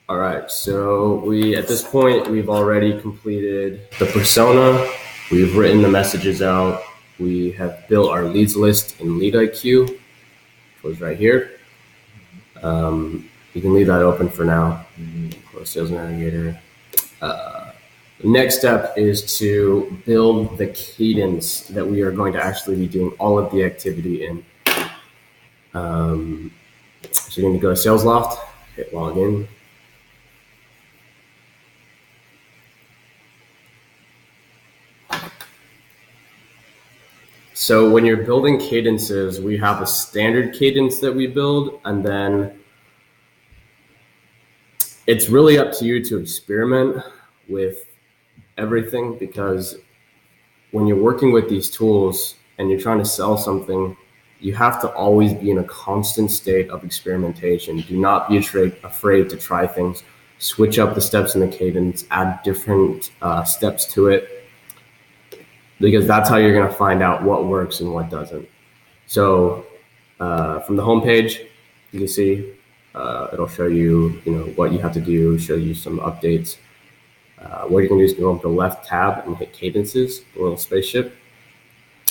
All right, so at this point, we've already completed the persona. We've written the messages out. We have built our leads list in Lead IQ, which was right here. You can leave that open for now. Close Sales Navigator. The next step is to build the cadence that we are going to actually be doing all of the activity in. So you're going to go to SalesLoft, hit login. So when you're building cadences, we have a standard cadence that we build, and then it's really up to you to experiment with everything, because when you're working with these tools and you're trying to sell something, you have to always be in a constant state of experimentation. Do not be afraid to try things. Switch up the steps in the cadence, add different steps to it, because that's how you're going to find out what works and what doesn't. So from the home page, you can see it'll show you, what you have to do, show you some updates. What you can do is go up to the left tab and hit cadences, the little spaceship.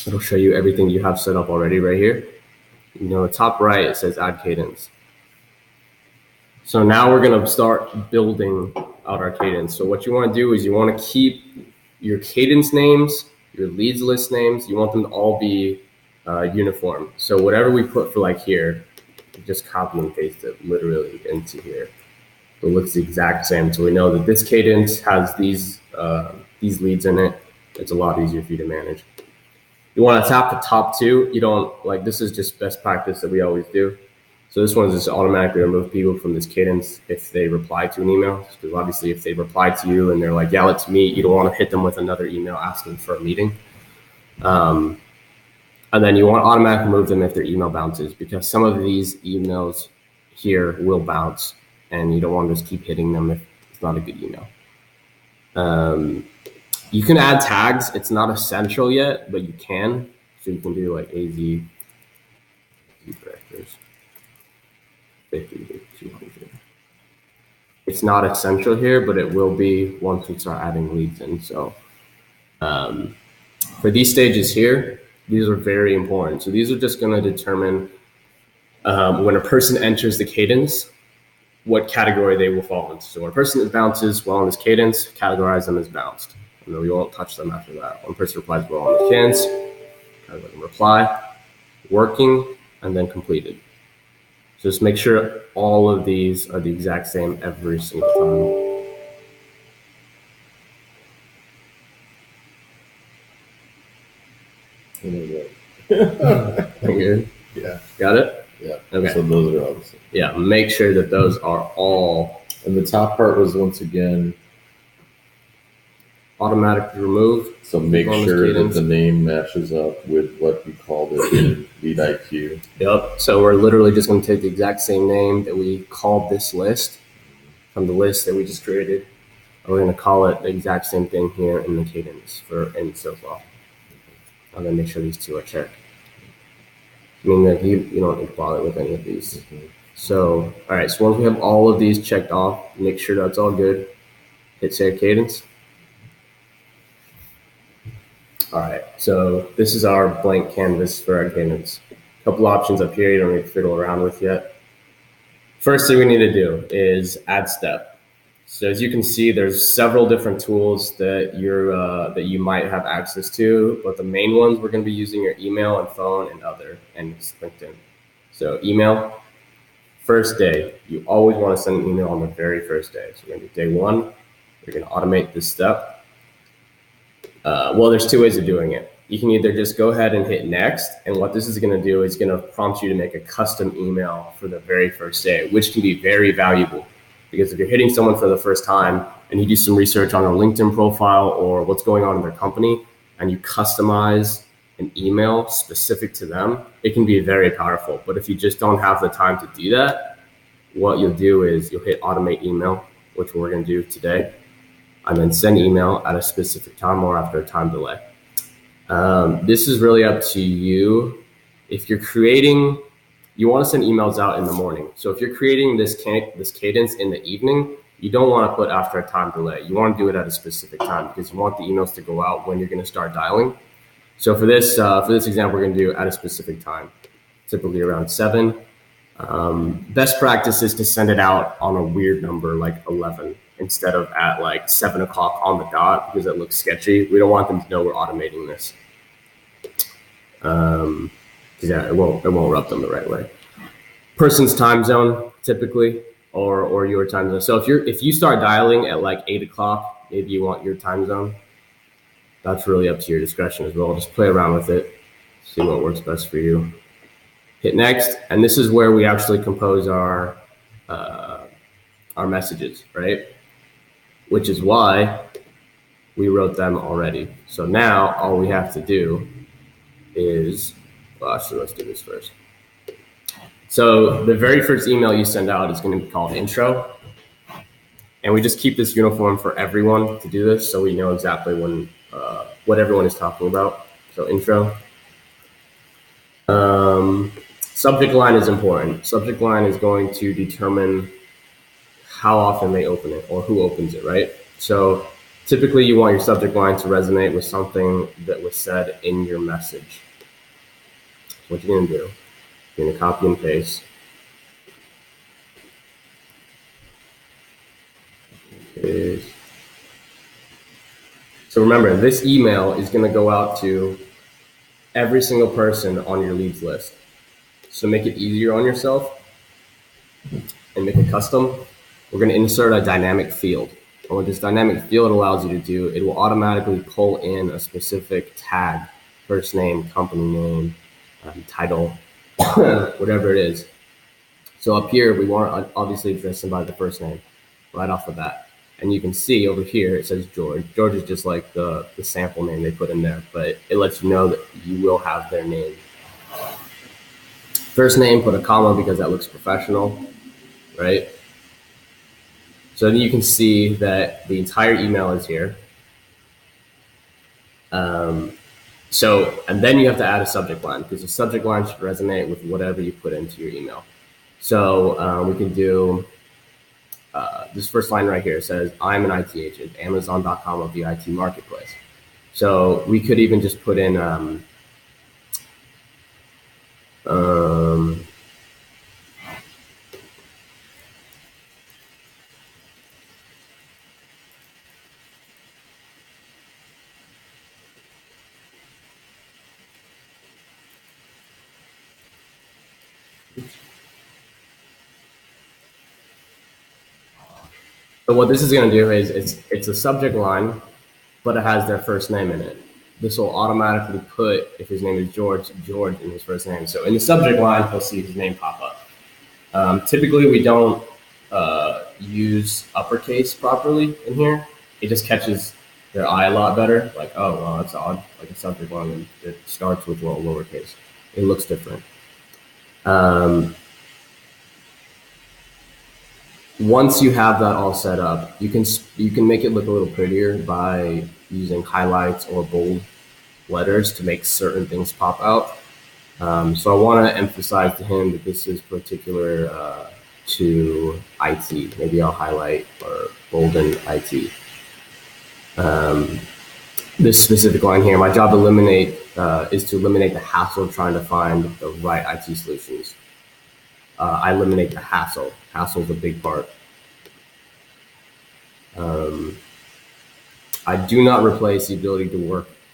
It'll show you everything you have set up already right here. The top right, it says add cadence. So now we're going to start building out our cadence. So what you want to do is you want to keep your cadence names, your leads list names, you want them to all be uniform. So whatever we put for here, just copy and paste it literally into here. So it looks the exact same. So we know that this cadence has these leads in it. It's a lot easier for you to manage. You want to tap the top two. You don't this is just best practice that we always do. So this one is just automatically remove people from this cadence if they reply to an email. Because obviously if they reply to you and they're like, yeah, let's meet, you don't want to hit them with another email asking for a meeting. And then you want to automatically remove them if their email bounces, because some of these emails here will bounce and you don't want to just keep hitting them if it's not a good email. You can add tags. It's not essential yet, but you can. So you can do AZ directors 50 to 200. It's not essential here, but it will be once we start adding leads in. So for these stages here, these are very important. So these are just going to determine when a person enters the cadence, what category they will fall into. So when a person bounces well on this cadence, categorize them as bounced. And then we won't touch them after that. One person replies well on the cadence, categorize them reply, working, and then completed. So just make sure all of these are the exact same every single time. Good? Yeah. Got it? Yeah. Okay. So those are all the same. Yeah, make sure that those are all. And the top part was once again automatically remove. So make sure that the name matches up with what we called it in Lead IQ. Yep. So we're literally just going to take the exact same name that we called this list from the list that we just created. And we're going to call it the exact same thing here in the cadence in SalesLoft. I'm going to make sure these two are checked. Meaning that you don't need to bother with any of these. Mm-hmm. So, all right. So once we have all of these checked off, make sure that's all good. Hit save cadence. All right, so this is our blank canvas for our cadence. A couple options up here you don't need to fiddle around with yet. First thing we need to do is add step. So as you can see, there's several different tools that that you might have access to, but the main ones we're going to be using are email and phone and other, and LinkedIn. So email, first day, you always want to send an email on the very first day. So we're going to do day one. We're going to automate this step. Well, there's two ways of doing it. You can either just go ahead and hit next, and what this is going to do is going to prompt you to make a custom email for the very first day, which can be very valuable, because if you're hitting someone for the first time and you do some research on their LinkedIn profile or what's going on in their company, and you customize an email specific to them, it can be very powerful. But if you just don't have the time to do that, what you'll do is you'll hit automate email, which we're going to do today, and then send email at a specific time or after a time delay. This is really up to you. If you're creating you want to send emails out in the morning. So if you're creating this cadence in the evening, you don't want to put after a time delay. You want to do it at a specific time because you want the emails to go out when you're going to start dialing. So for this example, we're going to do at a specific time, typically around 7. Best practice is to send it out on a weird number like 11 instead of at like 7 o'clock on the dot because it looks sketchy. We don't want them to know we're automating this. Yeah, it won't rub them the right way. Person's time zone typically, or your time zone. So if you start dialing at like 8 o'clock, maybe you want your time zone. That's really up to your discretion as well. Just play around with it, see what works best for you. Hit next, and this is where we actually compose our messages, right? Which is why we wrote them already. So now all we have to do is, well, actually, let's do this first. So the very first email you send out is going to be called intro. And we just keep this uniform for everyone to do this so we know exactly what everyone is talking about. So intro. Subject line is important. Subject line is going to determine how often they open it or who opens it, right? So typically you want your subject line to resonate with something that was said in your message. What you're going to do, you're going to copy and paste. So remember, this email is going to go out to every single person on your leads list. So make it easier on yourself and make it custom. We're going to insert a dynamic field. And what this dynamic field allows you to do, it will automatically pull in a specific tag, first name, company name, title, whatever it is. So up here, we want to obviously address them by the first name right off the bat. And you can see over here, it says George. George is just like the sample name they put in there, but it lets you know that you will have their name. First name, put a comma because that looks professional, right? So then you can see that the entire email is here. And then you have to add a subject line because the subject line should resonate with whatever you put into your email. So we can do this first line right here. Says, I'm an IT agent, Amazon.com of the IT marketplace. So we could even just put in so what this is going to do is it's a subject line, but it has their first name in it. This will automatically put, if his name is George in his first name. So in the subject line, he'll see his name pop up. Typically, we don't use uppercase properly in here. It just catches their eye a lot better. Like, oh, well, that's odd. Like a subject line, and it starts with lowercase. It looks different. Once you have that all set up, you can make it look a little prettier by using highlights or bold letters to make certain things pop out. So I want to emphasize to him that this is particular to IT. Maybe I'll highlight or bolden IT. This specific line here, my job is to eliminate the hassle of trying to find the right IT solutions. I eliminate the hassle. Hassle is a big part. I do not replace the ability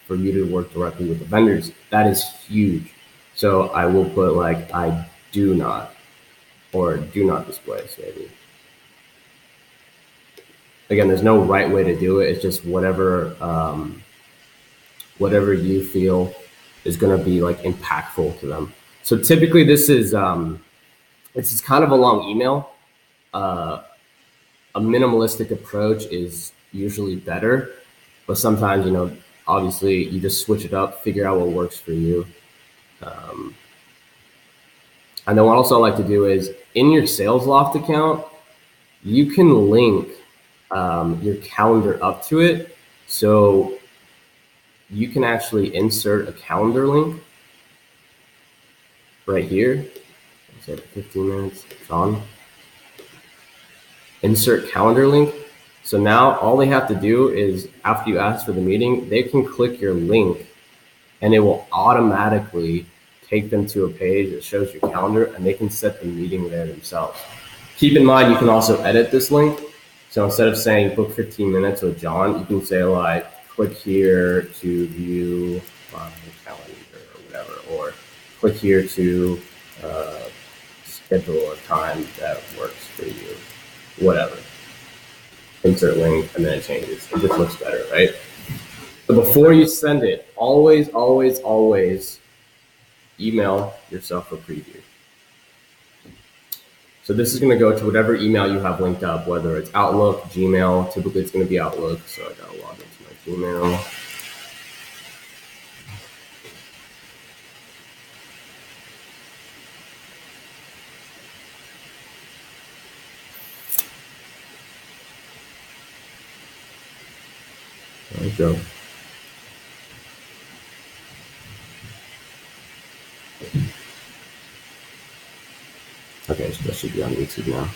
for you to work directly with the vendors. That is huge. So I will put like, I do not, or do not displace maybe. Again, there's no right way to do it. It's just whatever you feel is going to be like impactful to them. So typically this is kind of a long email. A minimalistic approach is usually better, but sometimes, obviously you just switch it up, figure out what works for you. And then what also I like to do is in your SalesLoft account, you can link your calendar up to it. So you can actually insert a calendar link right here. Say 15 minutes, John. Insert calendar link. So now all they have to do is, after you ask for the meeting, they can click your link and it will automatically take them to a page that shows your calendar, and they can set the meeting there themselves. Keep in mind, you can also edit this link. So instead of saying book 15 minutes with John, you can say like, click here to view my calendar or whatever, or click here to schedule a time that works for you, whatever. Insert link, and then it changes. It just looks better, right? So before you send it, always, always, always email yourself a preview. So this is going to go to whatever email you have linked up, whether it's Outlook, Gmail. Typically it's going to be Outlook, so I got to log into my Gmail. There we go. Okay, so that should be on YouTube now.